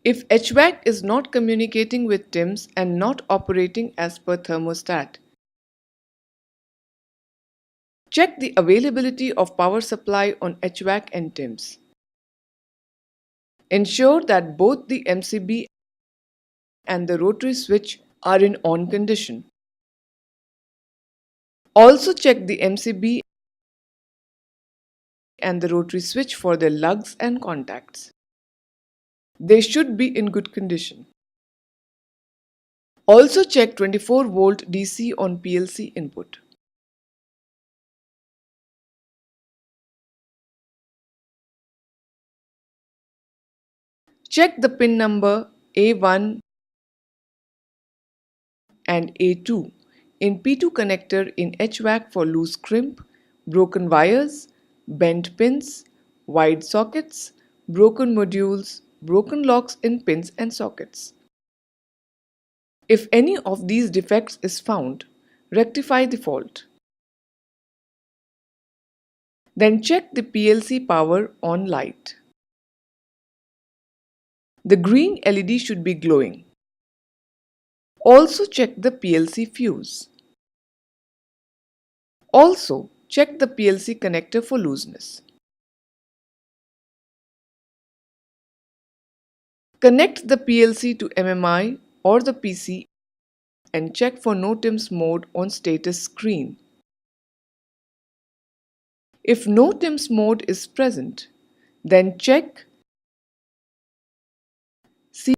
If HVAC is not communicating with TIMS and not operating as per thermostat, check the availability of power supply on HVAC and TIMS. Ensure that both the MCB and the rotary switch are in on condition. Also check the MCB and the rotary switch for their lugs and contacts. They should be in good condition. Also check 24-volt DC on PLC input. Check the pin number A1 and A2 in P2 connector in HVAC for loose crimp, broken wires, bent pins, wide sockets, broken modules, broken locks in pins and sockets. If any of these defects is found, rectify the fault. Then check the PLC power on light. The green LED should be glowing. Also check the PLC fuse. Also check the PLC connector for looseness. Connect the PLC to MMI or the PC and check for no TIMS mode on status screen. If no TIMS mode is present, then check